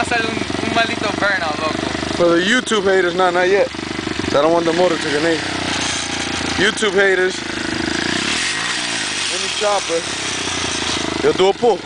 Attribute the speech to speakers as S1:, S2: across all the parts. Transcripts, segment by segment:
S1: hacerle un maldito burnout, loco.
S2: For the YouTube haters, not yet. I don't want the motor to grenade. YouTube haters, any chopper, they'll do a pull.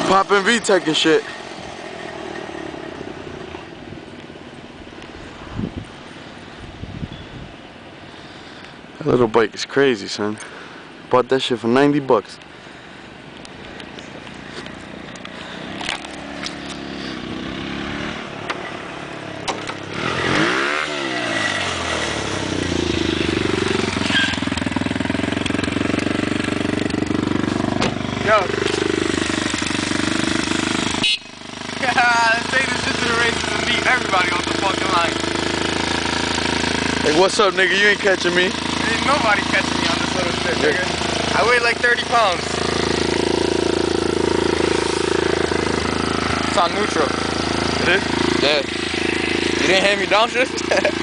S2: Popping VTEC and shit. That little bike is crazy, son. Bought that shit for 90 bucks.
S1: Yo. Let's take this shit to the races and beat everybody on the fucking line.
S2: Hey, what's up, nigga? You ain't catching me.
S1: Ain't nobody catching me on this little shit, nigga. I weigh like 30 pounds. It's on neutral.
S2: It is?
S1: Yeah. You didn't hand me downshift?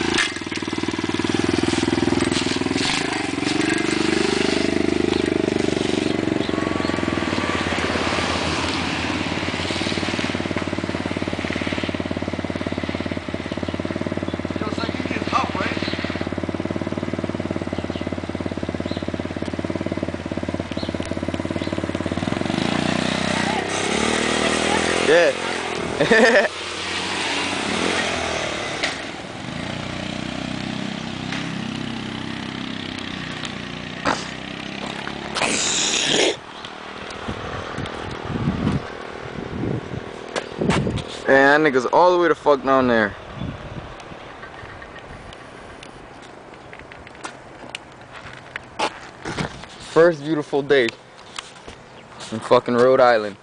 S2: Yeah.
S1: Man, that nigga's all the way the fuck down there. First beautiful day in fucking Rhode Island.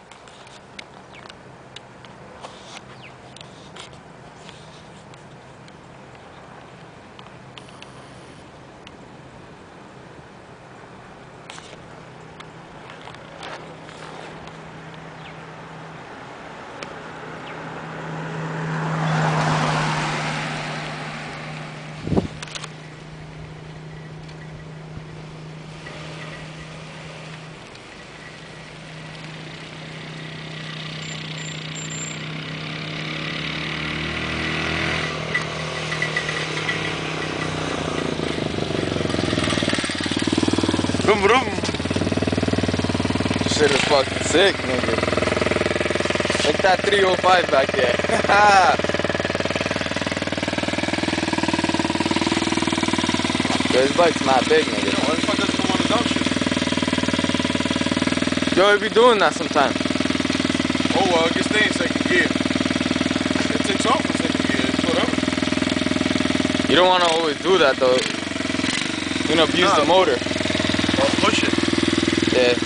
S2: Vroom vroom.
S1: Shit is fucking sick, nigga. Look at that 305 back there. Yo, this bike's not big, nigga.
S2: Yo, why the fuck doesn't come on the downshift?
S1: Yo, we be doing that sometime.
S2: Oh well, it can stay in second gear. It takes off in second gear, it's whatever.
S1: You don't want to always do that, though. You know, abuse the motor.
S2: Or push it.
S1: Yeah.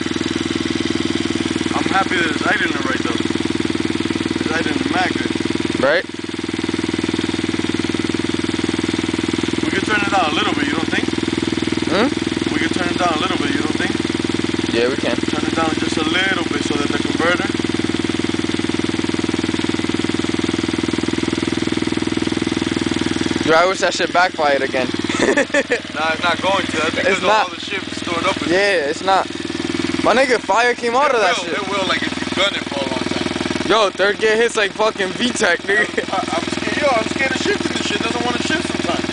S2: I'm happy that it's idling right though. It's idling mad good.
S1: Right?
S2: We could turn it down a little bit, you don't think?
S1: Hmm?
S2: We could turn it down a little bit, you don't think?
S1: Yeah, we can.
S2: Turn it down just a little bit so that the converter.
S1: Dude, I wish that shit backfired again.
S2: Nah, it's not going to. That's because
S1: It's not.
S2: all the shit stored up in it.
S1: Yeah, it's not. My nigga, fire came out of that shit.
S2: It will, like if you gun it for a long time.
S1: Yo, third gear hits like fucking VTEC, nigga.
S2: I'm scared. Yo, I'm scared of shifting this shit. Doesn't want to shift sometimes.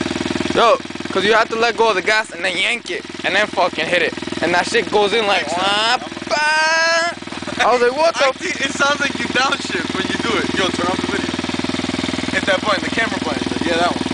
S1: Yo, cause you have to let go of the gas and then yank it and then fucking hit it. And that shit goes in like, wah, bah. I was like, what the f?
S2: It sounds like you downshift when you do it. Yo, turn off the video. Hit that button, the camera button. Yeah, that one.